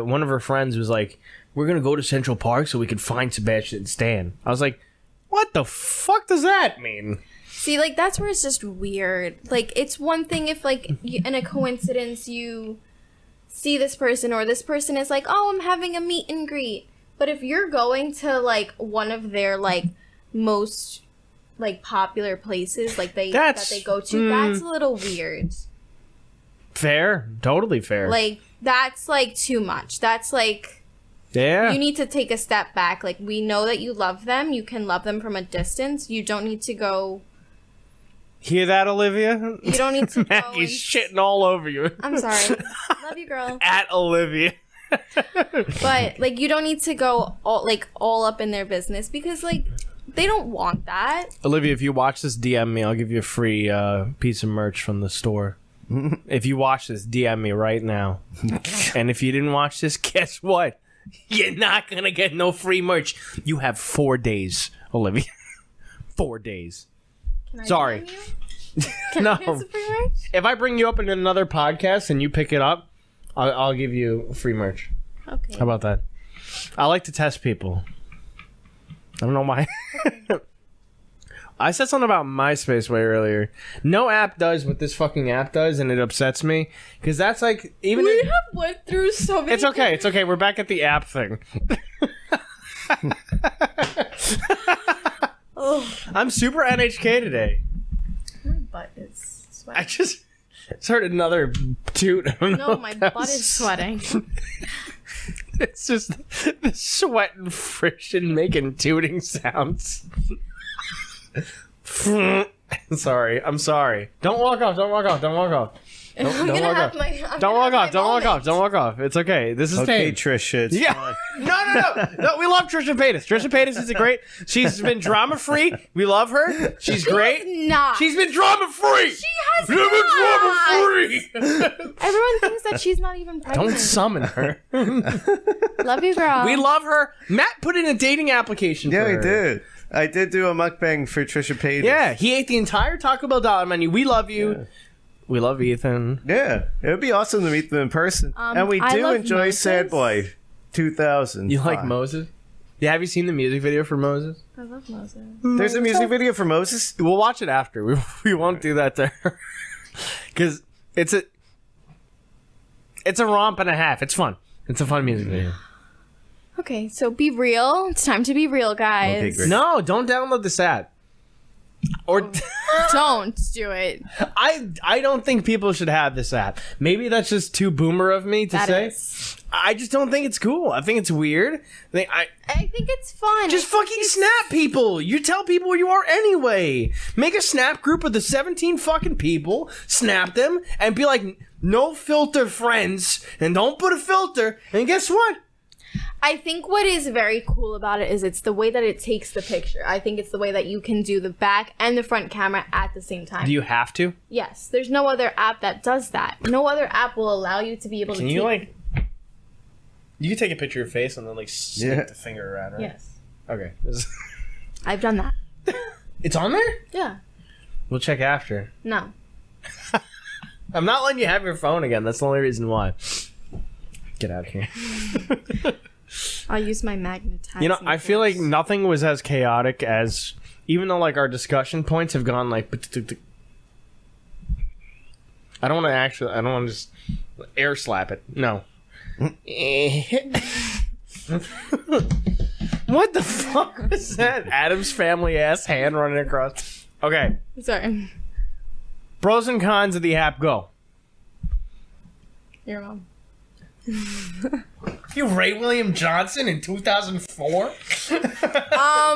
one of her friends was like, we're going to go to Central Park so we can find Sebastian Stan. I was like, what the fuck does that mean? See, like, that's where it's just weird. Like, it's one thing if, like, in a coincidence you see this person or this person is like, oh, I'm having a meet and greet. But if you're going to, like, one of their, like, most like popular places like that they go to, that's a little weird. Fair. Totally fair. Like, that's like too much. That's like, yeah. you need to take a step back. Like, we know that you love them. You can love them from a distance. You don't need to go. Hear that, Olivia? You don't need to go. Maggie's shitting all over you. I'm sorry. Love you, girl. At Olivia. But like, you don't need to go all up in their business because like they don't want that. Olivia, if you watch this, DM me. I'll give you a free piece of merch from the store. If you watch this, DM me right now. And if you didn't watch this, guess what? You're not gonna get no free merch. You have 4 days, Olivia. 4 days. Can I Sorry. join you? Can I get some free merch? If I bring you up in another podcast and you pick it up, I'll give you free merch. Okay. How about that? I like to test people. I don't know why. I said something about MySpace way earlier. No app does what this fucking app does, and it upsets me. Because that's like... even We have went through so many... It's okay. It's okay. We're back at the app thing. I'm super NHK today. My butt is sweating. I just heard another toot. No, my butt is sweating. It's just the sweat and friction making tooting sounds. Sorry. I'm sorry. Don't walk off. Don't walk off. Don't walk off. Don't walk off. Don't walk off. Don't walk off. Don't walk off. It's okay. This is Okay, tape. Trisha. It's Yeah. fine. No, we love Trisha Paytas. Trisha Paytas is a great... She's been drama-free. We love her. She's great. Not. She's been drama-free. She has She's been not. drama-free. Everyone thinks that she's not even pregnant. Don't summon her. Love you, girl. We love her. Matt put in a dating application for Yeah, her. we did. I did do a mukbang for Trisha Paytas. Yeah, he ate the entire Taco Bell dollar menu. We love you. Yeah. We love Ethan. Yeah, it would be awesome to meet them in person. And we I do love enjoy Moses. Sad Boy 2000. You like Moses? Yeah, have you seen the music video for Moses? I love Moses. There's a music video for Moses? We'll watch it after. We won't do that to her. Because it's a romp and a half. It's fun. It's a fun music video. Okay, so be real. It's time to be real, guys. Okay, great. No, don't download this app. Or Don't do it. I don't think people should have this app. Maybe that's just too boomer of me to That say. is. I just don't think it's cool. I think it's weird. I think it's fun. Just fucking snap people. You tell people where you are anyway. Make a snap group of the 17 fucking people. Snap them and be like, no filter friends. And don't put a filter. And guess what? I think what is very cool about it is it's the way that it takes the picture. I think it's the way that you can do the back and the front camera at the same time. Do you have to? Yes. There's no other app that does that. No other app will allow you to be able to Can you like... You can take a picture of your face and then like snip the finger around, right? Yes. Okay. I've done that. It's on there? Yeah. We'll check after. No. I'm not letting you have your phone again. That's the only reason why. Get out of here. I'll use my magnetizing. You know, I feel like force. nothing was as chaotic as... Even though like our discussion points have gone like... I don't want to just air slap it. No. What the fuck was that? Adam's family ass hand running across. Okay. Sorry. Pros and cons of the app, go. Your mom. You Ray William Johnson in 2004? I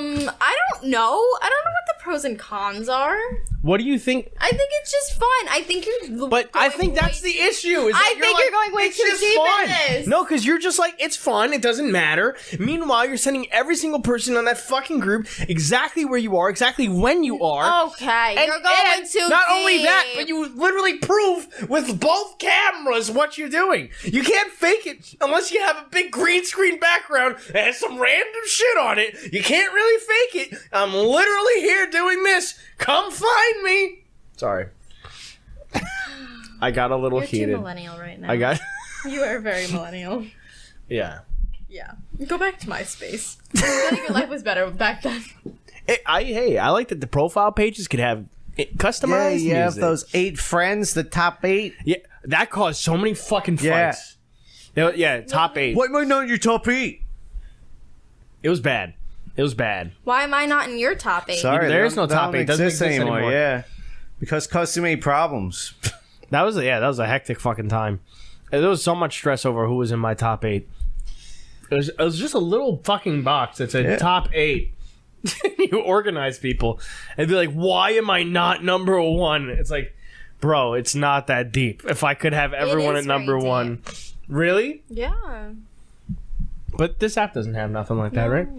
don't know. I don't know what the pros and cons are. What do you think? I think it's just fun. I think you're. But I going think that's way- the issue. Is I that think you're going way it's too just deep fun. in this. No, because you're just like, it's fun. It doesn't matter. Meanwhile, you're sending every single person on that fucking group exactly where you are, exactly when you are. Okay, And- you're going and too not deep. only that, but you literally prove with both cameras what you're doing. You can't fake it unless you have a big green screen background that has some random shit on it. You can't really fake it. I'm literally here doing this. Come find me. Sorry. I got a little You're heated. too millennial right now. I got... You are very millennial. Yeah. Yeah. Go back to MySpace. I feel like your life was better back then. I like that the profile pages could have customized you have music. those 8 friends, the top 8. Yeah, that caused so many fucking Yeah. fights. Yeah, top 8. Why am I not in your top 8? It was bad. It was bad. Why am I not in your top 8? Sorry, There is no they top don't 8. Doesn't exist exist anymore. Yeah, because it caused too many problems. That was a hectic fucking time. There was so much stress over who was in my top 8. It was just a little fucking box that said top 8. You organize people and be like, why am I not number 1? It's like, bro, it's not that deep. If I could have everyone at number 1. Really? Yeah. But this app doesn't have nothing like that, right?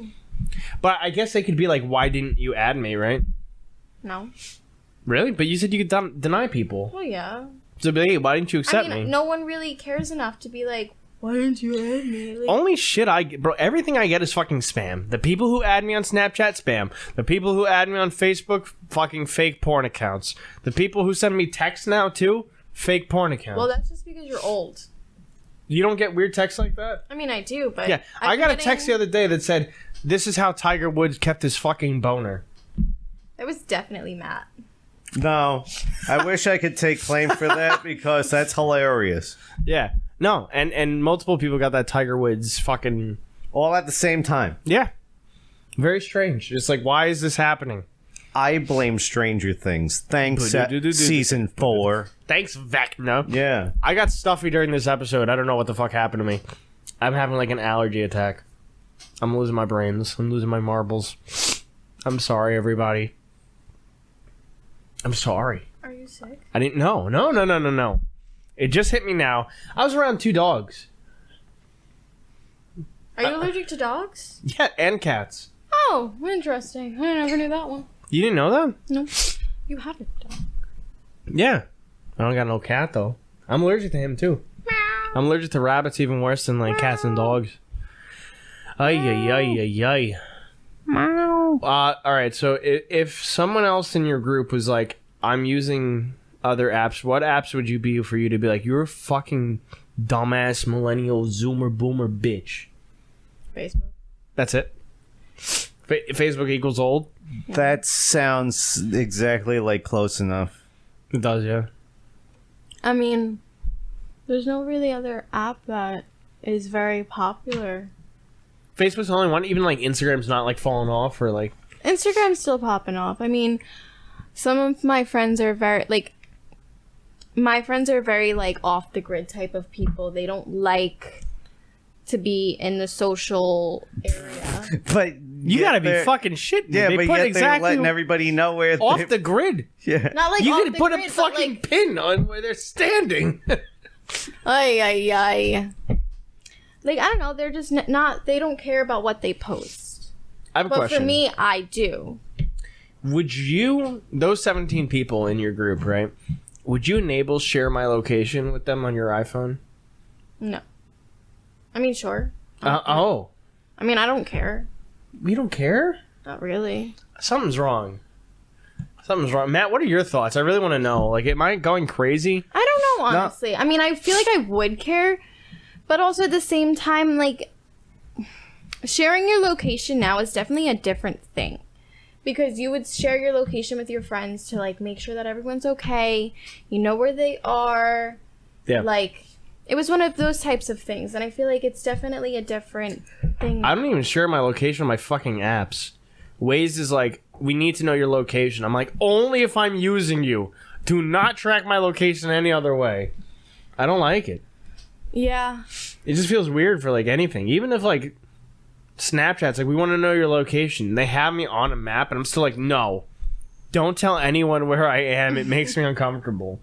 But I guess they could be like, why didn't you add me, right? No. Really? But you said you could deny people. Well, yeah. So be like, hey, why didn't you accept me? No one really cares enough to be like, why didn't you add me? Like, Only shit I get, bro, everything I get is fucking spam. The people who add me on Snapchat, spam. The people who add me on Facebook, fucking fake porn accounts. The people who send me texts now, too, fake porn accounts. well, that's just because you're old. You don't get weird texts like that? I mean, I do, but... Yeah, I got a text the other day that said, this is how Tiger Woods kept his fucking boner. It was definitely Matt. No, I wish I could take claim for that because that's hilarious. Yeah. No, and multiple people got that Tiger Woods fucking... All at the same time. Yeah. Very strange. Just like, why is this happening? I blame Stranger Things. Thanks, season 4. Thanks, Vecna. Yeah. I got stuffy during this episode. I don't know what the fuck happened to me. I'm having like an allergy attack. I'm losing my brains. I'm losing my marbles. I'm sorry, everybody. I'm sorry. Are you sick? I didn't know. No. It just hit me now. I was around 2 dogs. Are you allergic to dogs? Yeah, and cats. Oh, interesting. I never knew that one. You didn't know that? No. You have a dog. Yeah. I don't got no cat, though. I'm allergic to him, too. I'm allergic to rabbits even worse than, like, cats and dogs. Ay. Alright, so if someone else in your group was like, I'm using other apps, what apps would you be for you to be like, you're a fucking dumbass millennial zoomer boomer bitch? Facebook. That's it? Facebook equals old? That sounds exactly like close enough. It does, yeah. I mean, there's no really other app that is very popular. Facebook's the only one? Even like Instagram's not like falling off or like... Instagram's still popping off. I mean, some of my friends are very, like... My friends are very, like, off the grid type of people. They don't like to be in the social area. But you gotta be fucking shitting. Yeah, they but put yet exactly they're letting everybody know where off the grid. Yeah. Not like You off could the put grid, a fucking but, like, pin on where they're standing. Ay. Like, I don't know. They're just not... They don't care about what they post. I have a But question. for me, I do. Would you, those 17 people in your group, right? Would you enable share my location with them on your iPhone? No. I mean, sure. Oh. I mean, I don't care. You don't care? Not really. Something's wrong. Matt, what are your thoughts? I really want to know. Like, am I going crazy? I don't know, honestly. I mean, I feel like I would care, but also at the same time, like, sharing your location now is definitely a different thing. Because you would share your location with your friends to, like, make sure that everyone's okay. You know where they are. Yeah. Like, it was one of those types of things. And I feel like it's definitely a different thing. I don't even share my location on my fucking apps. Waze is like, we need to know your location. I'm like, only if I'm using you. Do not track my location any other way. I don't like it. Yeah. It just feels weird for, like, anything. Even if, like, Snapchat's like, we want to know your location. They have me on a map, and I'm still like, no. Don't tell anyone where I am. It makes me uncomfortable.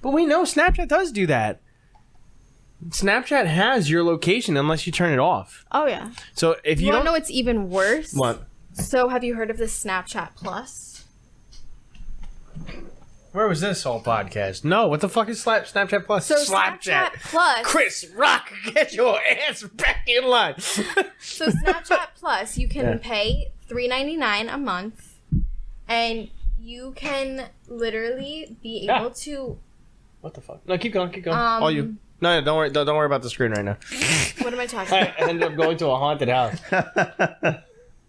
But we know Snapchat does do that. Snapchat has your location unless you turn it off. Oh, yeah. So if you don't don't know what's even worse? What? So have you heard of the Snapchat Plus? Where was this whole podcast? No, what the fuck is Snapchat Plus? So Snapchat Plus. Chris Rock, get your ass back in line. So Snapchat Plus, you can pay $3.99 a month, and you can literally be able to. What the fuck? No, keep going. All you. No, don't worry. Don't worry about the screen right now. What am I talking I about? ended up going to a haunted house.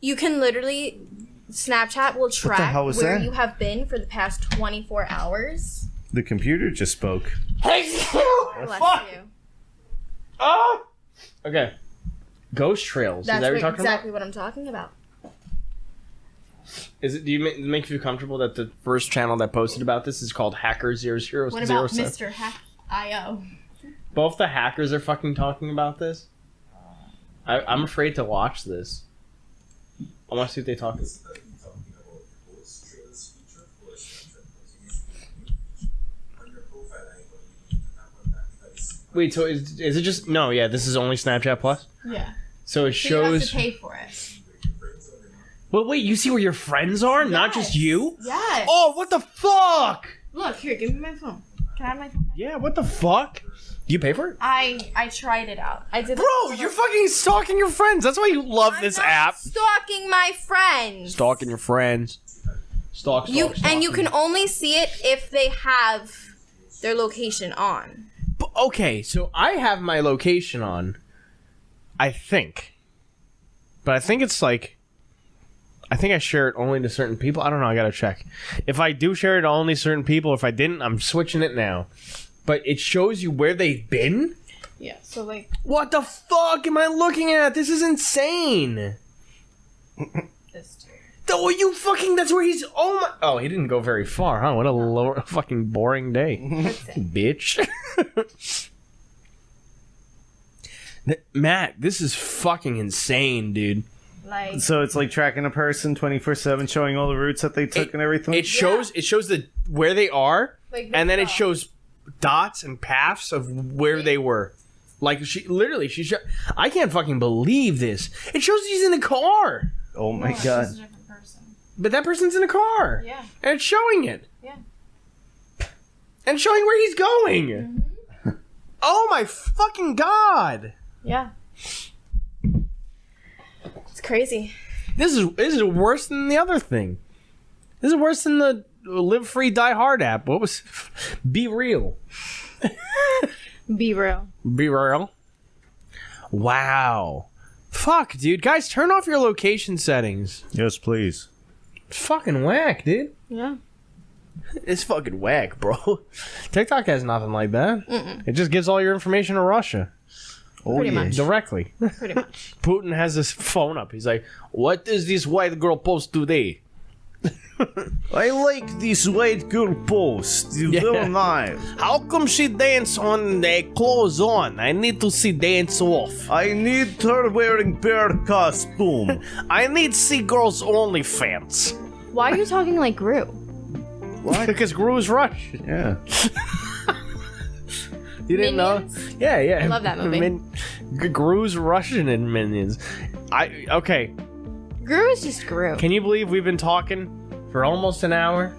You can literally. Snapchat will track hell was where that? you have been for the past 24 hours. The computer just spoke. Bless you. Oh! Okay. Ghost trails. That's is that what you're talking exactly what I'm talking about. Is it? Do you make you feel comfortable that the first channel that posted about this is called Hacker007? What about Mr. Hack.io? Both the hackers are fucking talking about this. I'm afraid to watch this. I want to see what they talk about. Wait, so is it just... No, yeah, this is only Snapchat Plus? Yeah. So it So you have shows... to pay for it. Well, wait, you see where your friends are? Yes. Not just you? Yes. Oh, what the fuck? Look, here, give me my phone. Can I have my phone back? Yeah, what the fuck? You pay for it? I tried it out. I did. Bro, you're fucking stalking your friends. That's why you love this app. Stalking my friends. Stalking your friends. Stalk. And you can only see it if they have their location on. Okay, so I have my location on. I think. But I think it's like... I think I share it only to certain people. I don't know. I gotta check. If I do share it to only certain people, if I didn't, I'm switching it now. But it shows you where they've been? Yeah, so like... What the fuck am I looking at? This is insane. This too. Oh, you fucking... That's where he's... Oh my... Oh, he didn't go very far, huh? What a lower, fucking boring day. Bitch. Matt, this is fucking insane, dude. Like... So it's like tracking a person 24/7, showing all the routes that they took and everything. It shows where they are, Like and then it shows dots and paths of where they were. Like I can't fucking believe this. It shows he's in the car. Oh my It's god. a different person. But that person's in the car. Yeah. And it's showing it. Yeah. And it's showing where he's going. Mm-hmm. Oh my fucking god. Yeah. It's crazy. This is worse than the other thing. This is worse than the Live Free Die Hard app. What was Be Real? Be real. Be Real. Wow. Fuck, dude. Guys, turn off your location settings. Yes, please. It's fucking whack, dude. Yeah. It's fucking whack, bro. TikTok has nothing like that. Mm-mm. It just gives all your information to Russia. Oh, Pretty yeah. much. Directly. Pretty much. Putin has his phone up. He's like, what does this white girl post today? I like this white girl post. You Yeah. don't know. How come she dance on the clothes on? I need to see dance off. I need her wearing bear costume. I need see girls only fans. Why are you talking like Gru? What? Because Gru's Russian. Yeah. You didn't Minions? know? Yeah, yeah. I love that movie. Gru's Russian in Minions. Okay. Gru is just Gru. Can you believe we've been talking for almost an hour?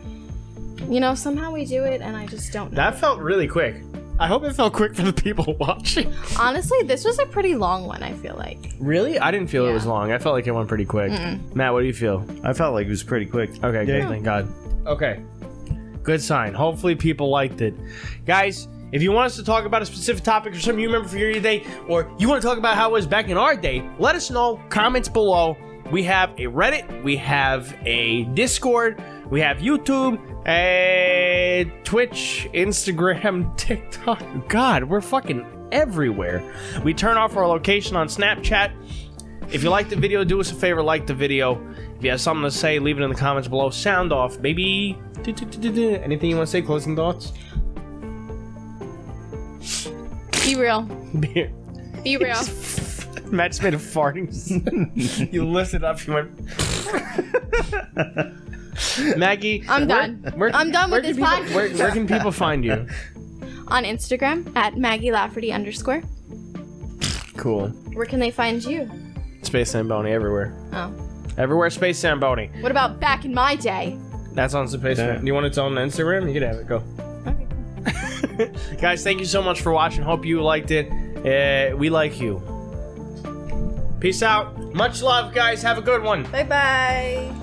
You know, somehow we do it and I just don't know. That felt really quick. I hope it felt quick for the people watching. Honestly, this was a pretty long one, I feel like. Really? I didn't feel it was Yeah. long. I felt like it went pretty quick. Matt, what do you feel? I felt like it was pretty quick. Okay, good. Yeah. Thank God. Okay. Good sign. Hopefully people liked it. Guys, if you want us to talk about a specific topic or something you remember from your day, or you want to talk about how it was back in our day, let us know. Comments below. We have a Reddit. We have a Discord. We have YouTube, Twitch, Instagram, TikTok. God, we're fucking everywhere. We turn off our location on Snapchat. If you like the video, do us a favor, like the video. If you have something to say, leave it in the comments below. Sound off, baby. Anything you want to say? Closing thoughts? Be real. Beer. Be real. Matt just made a farting. You lifted up. You went. Maggie, I'm done. I'm done with this podcast. Where can people find you? On Instagram at Maggie_Lafferty_. Cool. Where can they find you? Space Zamboni everywhere. Oh. Everywhere, Space Zamboni. What about back in my day? That's on Space. Yeah. You want its own Instagram? You can have it. Go. Okay. Guys, thank you so much for watching. Hope you liked it. We like you. Peace out. Much love, guys. Have a good one. Bye-bye.